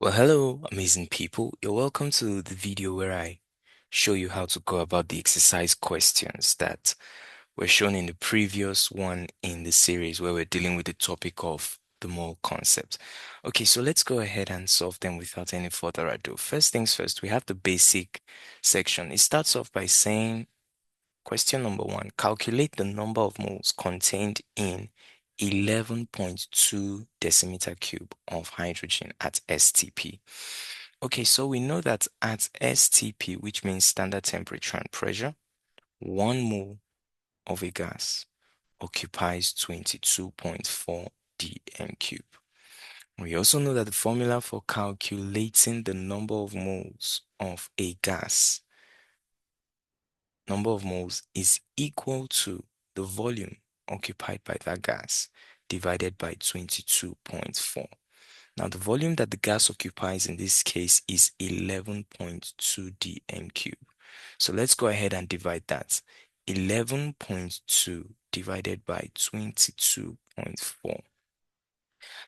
Well, hello, amazing people. You're welcome to the video where I show you how to go about the exercise questions that were shown in the previous one in the series where we're dealing with the topic of the mole concept. Okay, so let's go ahead and solve them without any further ado. First things first, we have the basic section. It starts off by saying, question number one, calculate the number of moles contained in 11.2 decimeter cube of hydrogen at STP. Okay, so we know that at STP, which means standard temperature and pressure, 1 mole of a gas occupies 22.4 dm cube. We also know that the formula for calculating the number of moles of a gas, number of moles is equal to the volume occupied by that gas divided by 22.4. Now, the volume that the gas occupies in this case is 11.2 dm cube. So let's go ahead and divide that. 11.2 divided by 22.4.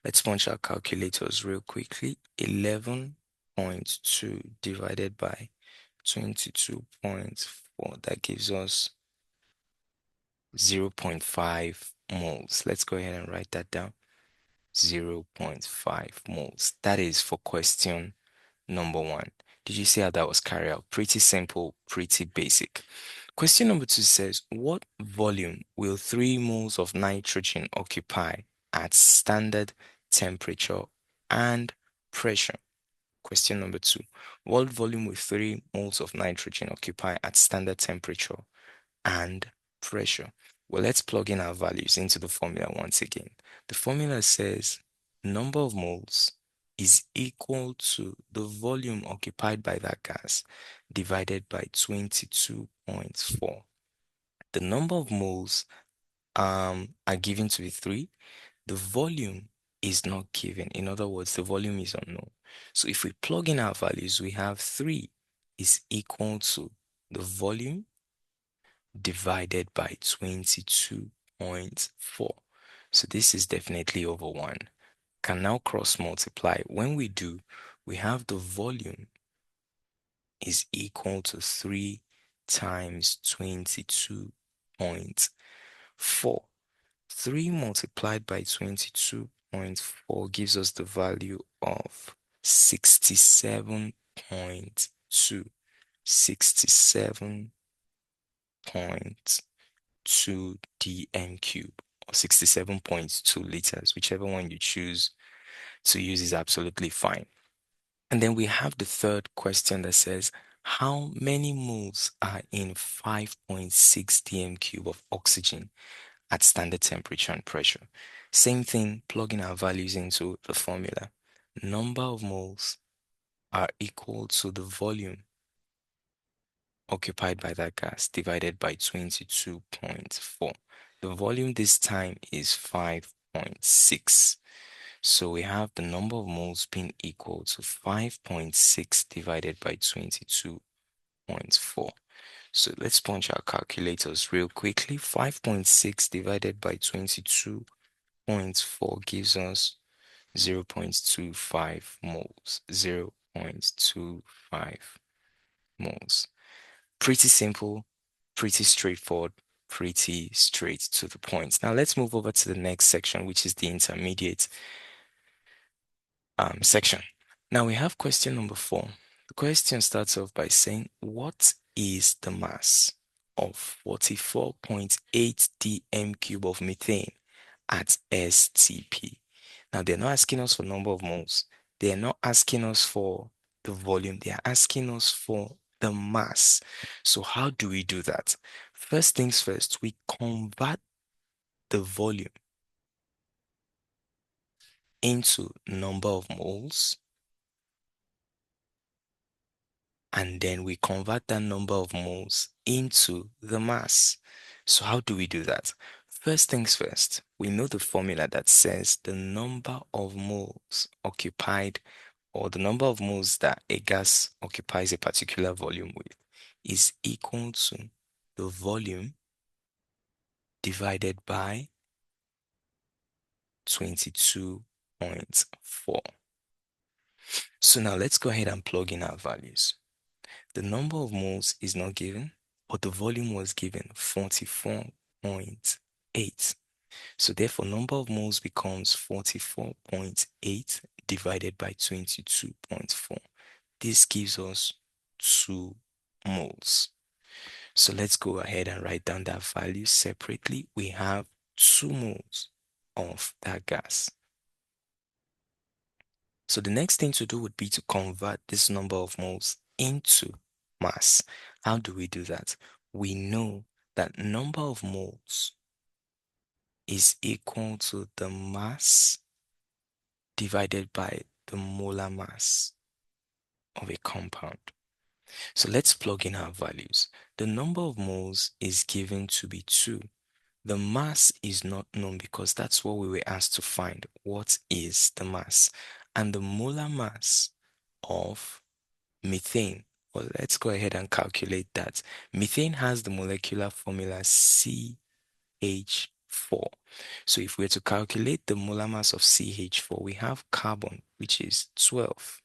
Let's punch our calculators real quickly. 11.2 divided by 22.4. That gives us 0.5 moles. Let's go ahead and write that down. 0.5 moles. That is for question number one. Did you see how that was carried out? Pretty simple, pretty basic. Question number two says, what volume will 3 moles of nitrogen occupy at standard temperature and pressure? Question number two, what volume will 3 moles of nitrogen occupy at standard temperature and pressure? Well, let's plug in our values into the formula once again. The formula says number of moles is equal to the volume occupied by that gas divided by 22.4. The number of moles are given to be 3. The volume is not given. In other words, the volume is unknown. So if we plug in our values, we have 3 is equal to the volume divided by 22.4. So this is definitely over 1. Can now cross multiply. When we do, we have the volume is equal to 3 times 22.4. 3 multiplied by 22.4 gives us the value of 67.2. 67.2 dm cube or 67.2 liters, whichever one you choose to use is absolutely fine. And then we have the third question that says, how many moles are in 5.6 dm cube of oxygen at standard temperature and pressure? Same thing, plugging our values into the formula. Number of moles are equal to the volume occupied by that gas divided by 22.4. The volume this time is 5.6. So we have the number of moles being equal to 5.6 divided by 22.4. So let's punch our calculators real quickly. 5.6 divided by 22.4 gives us 0.25 moles. 0.25 moles. Pretty simple, pretty straightforward, pretty straight to the point. Now let's move over to the next section, which is the intermediate section. Now we have question number 4. The question starts off by saying, what is the mass of 44.8 dm cube of methane at STP? Now they're not asking us for number of moles. They're not asking us for the volume. They're asking us for the mass. So how do we do that? First things first, we convert the volume into number of moles, and then we convert that number of moles into the mass. So how do we do that? First things first, we know the formula that says the number of moles occupied, or the number of moles that a gas occupies a particular volume with, is equal to the volume divided by 22.4. So now let's go ahead and plug in our values. The number of moles is not given, but the volume was given 44.8. So therefore, number of moles becomes 44.8 divided by 22.4. This gives us 2 moles. So let's go ahead and write down that value separately. We have 2 moles of that gas. So the next thing to do would be to convert this number of moles into mass. How do we do that? We know that number of moles is equal to the mass divided by the molar mass of a compound. So let's plug in our values. The number of moles is given to be 2. The mass is not known because that's what we were asked to find. What is the mass? And the molar mass of methane. Well, let's go ahead and calculate that. Methane has the molecular formula CH4. So if we're to calculate the molar mass of CH4, we have carbon, which is 12.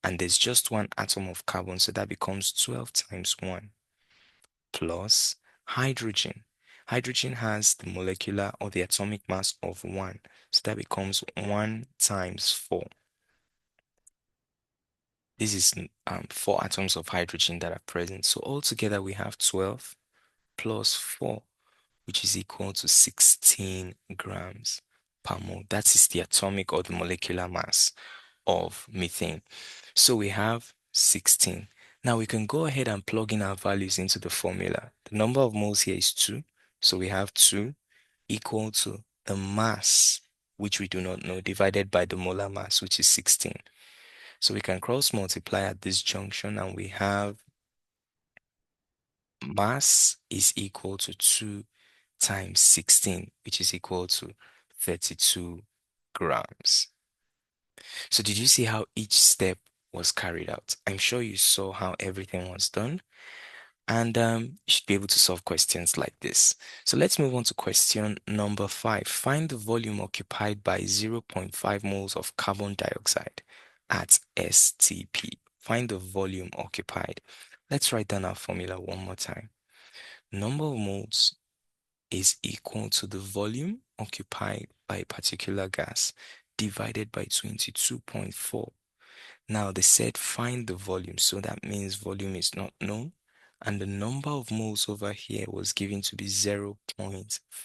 And there's just one atom of carbon, so that becomes 12 times 1 plus hydrogen. Hydrogen has the molecular or the atomic mass of 1, so that becomes 1 times 4. This is 4 atoms of hydrogen that are present. So altogether we have 12 plus 4, which is equal to 16 grams per mole. That is the atomic or the molecular mass of methane. So we have 16. Now we can go ahead and plug in our values into the formula. The number of moles here is 2. So we have 2 equal to the mass, which we do not know, divided by the molar mass, which is 16. So we can cross multiply at this junction and we have mass is equal to 2 times 16, which is equal to 32 grams. So did you see how each step was carried out? I'm sure you saw how everything was done. And you should be able to solve questions like this. So let's move on to question number 5. Find the volume occupied by 0.5 moles of carbon dioxide at STP. Find the volume occupied. Let's write down our formula one more time. Number of moles is equal to the volume occupied by a particular gas divided by 22.4. Now they said find the volume, so that means volume is not known. And the number of moles over here was given to be 0.5.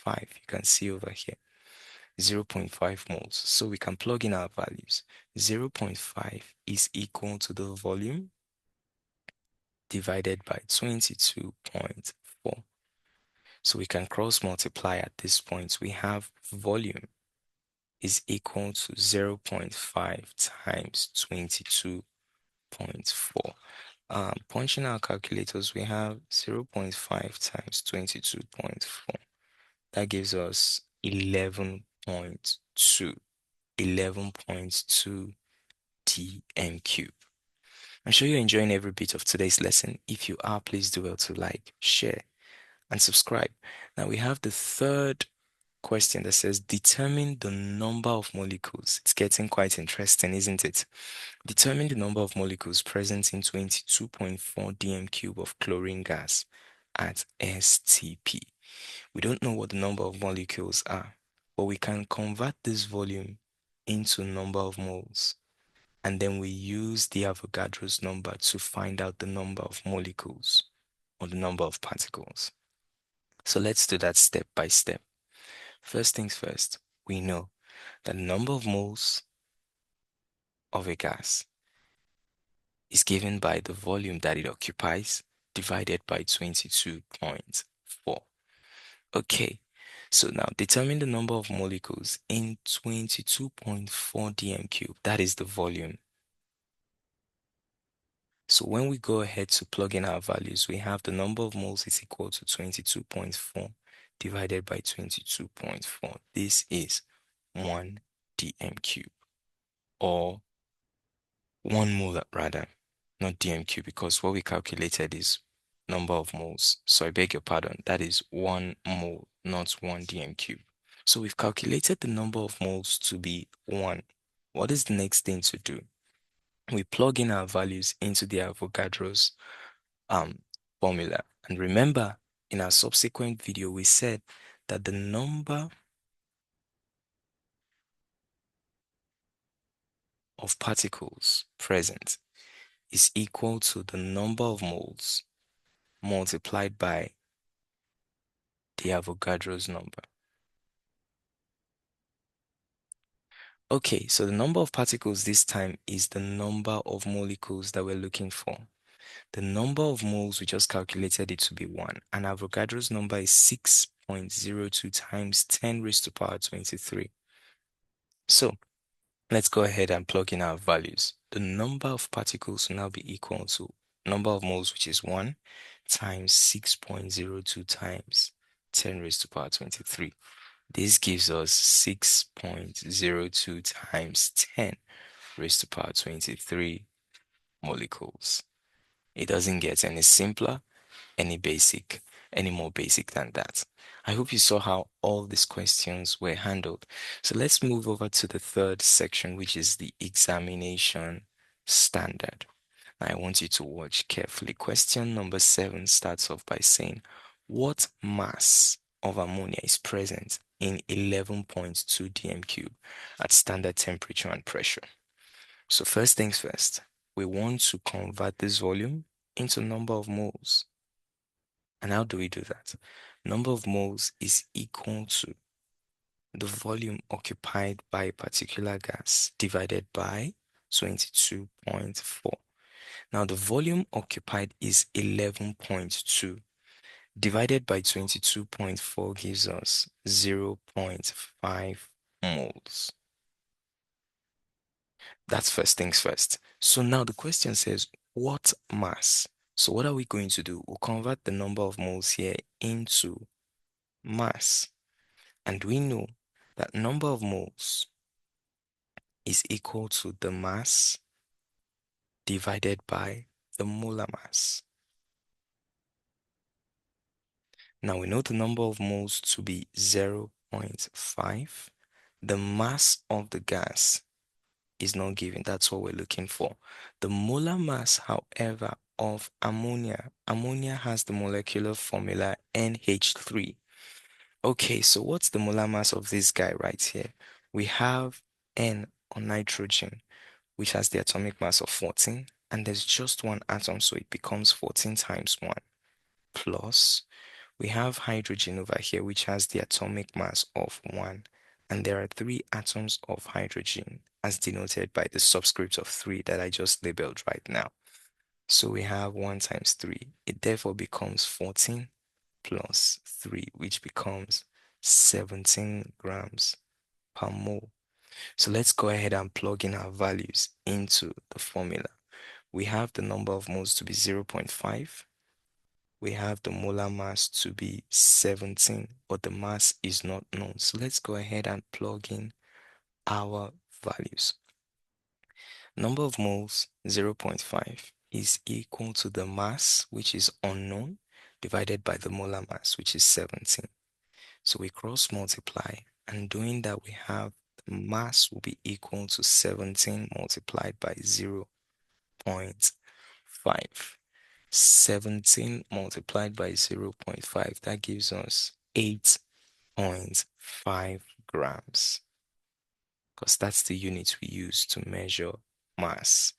You can see over here, 0.5 moles. So we can plug in our values. 0.5 is equal to the volume divided by 22.4. So we can cross multiply at this point. We have volume is equal to 0.5 times 22.4. Punching our calculators, we have 0.5 times 22.4. That gives us 11.2. 11.2 dm cube. I'm sure you're enjoying every bit of today's lesson. If you are, please do well to like, share, and subscribe. Now we have the third question that says determine the number of molecules. It's getting quite interesting, isn't it? Determine the number of molecules present in 22.4 dm cube of chlorine gas at STP. We don't know what the number of molecules are, but we can convert this volume into number of moles. And then we use the Avogadro's number to find out the number of molecules or the number of particles. So let's do that step by step. First things first, we know that the number of moles of a gas is given by the volume that it occupies divided by 22.4. Okay, so now determine the number of molecules in 22.4 dm cube. That is the volume. So when we go ahead to plug in our values, we have the number of moles is equal to 22.4 divided by 22.4. This is 1 dm cube, or 1 mole rather, not dm cube, because what we calculated is number of moles. So I beg your pardon, that is 1 mole, not 1 dm cube. So we've calculated the number of moles to be 1. What is the next thing to do? We plug in our values into the Avogadro's um, formula. And remember, in our subsequent video, we said that the number of particles present is equal to the number of moles multiplied by the Avogadro's number. Okay, so the number of particles this time is the number of molecules that we're looking for. The number of moles, we just calculated it to be 1, and Avogadro's number is 6.02 times 10 raised to power 23. So let's go ahead and plug in our values. The number of particles will now be equal to number of moles, which is 1, times 6.02 times 10 raised to power 23. This gives us 6.02 times 10 raised to power 23 molecules. It doesn't get any simpler, any more basic than that. I hope you saw how all these questions were handled. So let's move over to the third section, which is the examination standard. I want you to watch carefully. Question number 7 starts off by saying, what mass of ammonia is present in 11.2 dm cube at standard temperature and pressure? So first things first, we want to convert this volume into number of moles. And how do we do that? Number of moles is equal to the volume occupied by a particular gas divided by 22.4. Now the volume occupied is 11.2 divided by 22.4 gives us 0.5 moles. That's first things first. So now the question says, what mass? So what are we going to do? We'll convert the number of moles here into mass. And we know that number of moles is equal to the mass divided by the molar mass. Now we know the number of moles to be 0.5. The mass of the gas is not given. That's what we're looking for. The molar mass, however, of ammonia has the molecular formula NH3. Okay, so what's the molar mass of this guy right here? We have N on nitrogen, which has the atomic mass of 14, and there's just one atom, so it becomes 14 times 1, plus we have hydrogen over here, which has the atomic mass of 1, and there are 3 atoms of hydrogen, as denoted by the subscript of 3 that I just labeled right now. So we have 1 times 3. It therefore becomes 14 plus 3, which becomes 17 grams per mole. So let's go ahead and plug in our values into the formula. We have the number of moles to be 0.5. We have the molar mass to be 17, but the mass is not known. So let's go ahead and plug in our values. Number of moles, 0.5, is equal to the mass, which is unknown, divided by the molar mass, which is 17. So we cross multiply, and doing that, we have the mass will be equal to 17 multiplied by 0.5. 17 multiplied by 0.5, that gives us 8.5 grams, because that's the unit we use to measure mass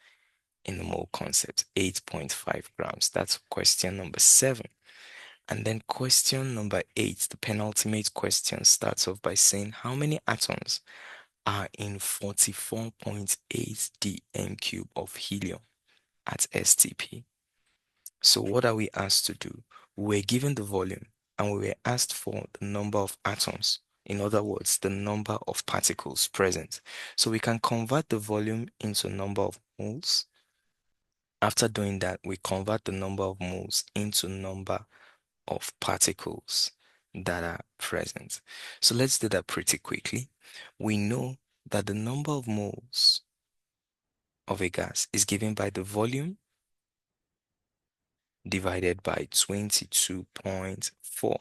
in the mole concept, 8.5 grams. That's question number 7. And then question number 8, the penultimate question, starts off by saying how many atoms are in 44.8 dm cube of helium at STP. So what are we asked to do? We were given the volume and we were asked for the number of atoms. In other words, the number of particles present. So we can convert the volume into number of moles. After doing that, we convert the number of moles into number of particles that are present. So let's do that pretty quickly. We know that the number of moles of a gas is given by the volume divided by 22.4.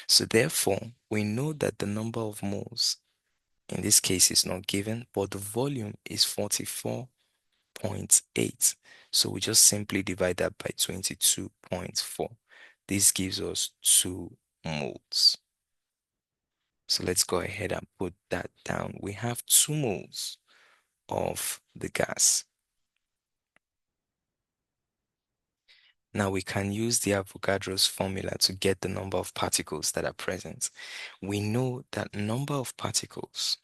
So therefore, we know that the number of moles in this case is not given, but the volume is 44.8 0.8. So we just simply divide that by 22.4. This gives us 2 moles. So let's go ahead and put that down. We have 2 moles of the gas. Now we can use the Avogadro's formula to get the number of particles that are present. We know that number of particles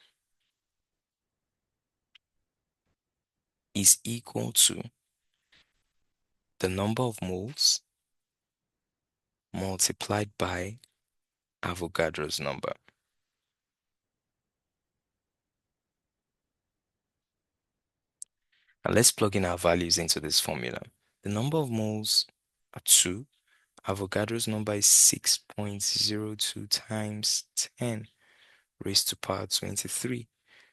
is equal to the number of moles multiplied by Avogadro's number. Now let's plug in our values into this formula. The number of moles are 2. Avogadro's number is 6.02 times 10 raised to power 23.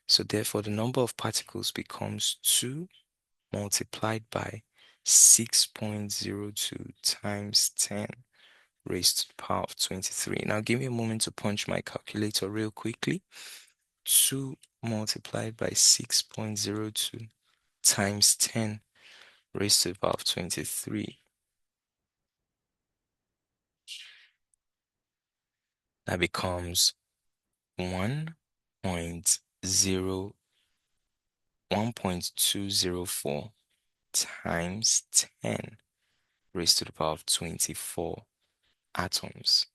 So therefore the number of particles becomes 2 multiplied by 6.02 times 10 raised to the power of 23. Now give me a moment to punch my calculator real quickly. 2 multiplied by 6.02 times 10 raised to the power of 23. That becomes 1.204 times 10 raised to the power of 24 atoms.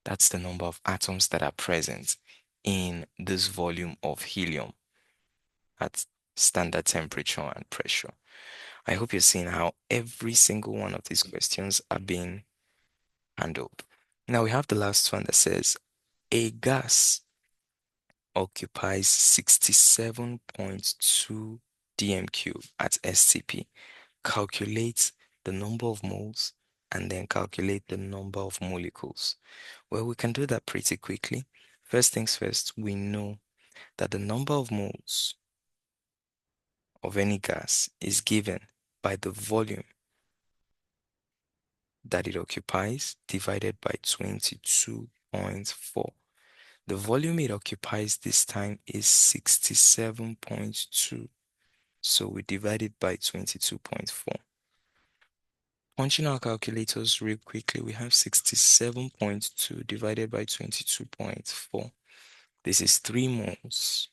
That's the number of atoms that are present in this volume of helium at standard temperature and pressure. I hope you're seeing how every single one of these questions are being handled. Now we have the last one that says a gas occupies 67.2 dm cube at STP. Calculate the number of moles and then calculate the number of molecules. Well, we can do that pretty quickly. First things first, we know that the number of moles of any gas is given by the volume that it occupies divided by 22.4. The volume it occupies this time is 67.2. So we divide it by 22.4. Punching our calculators real quickly, we have 67.2 divided by 22.4. This is 3 moles.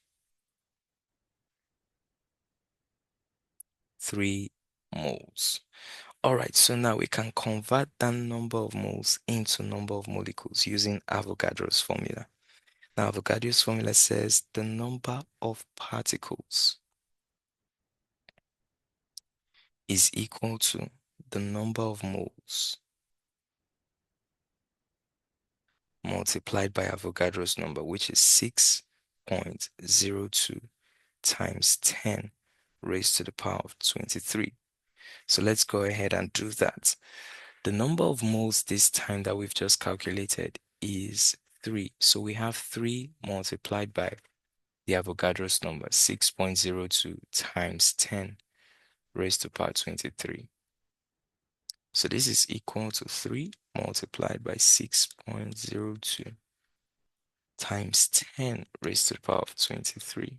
3 moles. All right, so now we can convert that number of moles into number of molecules using Avogadro's formula. Now, Avogadro's formula says the number of particles is equal to the number of moles multiplied by Avogadro's number, which is 6.02 times 10 raised to the power of 23. So let's go ahead and do that. The number of moles this time that we've just calculated is 3. So we have 3 multiplied by the Avogadro's number, 6.02 times 10 raised to the power 23. So this is equal to 3 multiplied by 6.02 times 10 raised to the power of 23.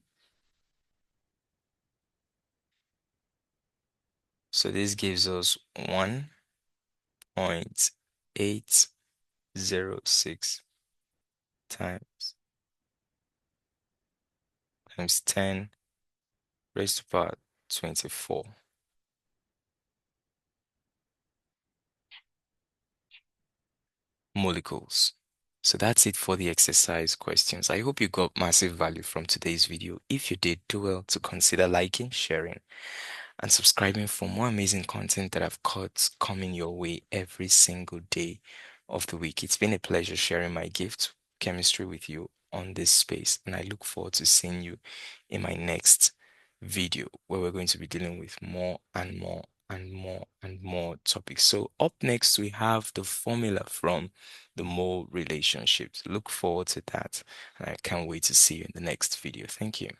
So this gives us 1.806 times 10 raised to the power 24 molecules. So that's it for the exercise questions. I hope you got massive value from today's video. If you did, do well to consider liking, sharing, and subscribing for more amazing content that I've got coming your way every single day of the week. It's been a pleasure sharing my gift, chemistry, with you on this space, and I look forward to seeing you in my next video where we're going to be dealing with more and more and more and more topics. So up next, we have the formula from the mole relationships. Look forward to that, and I can't wait to see you in the next video. Thank you.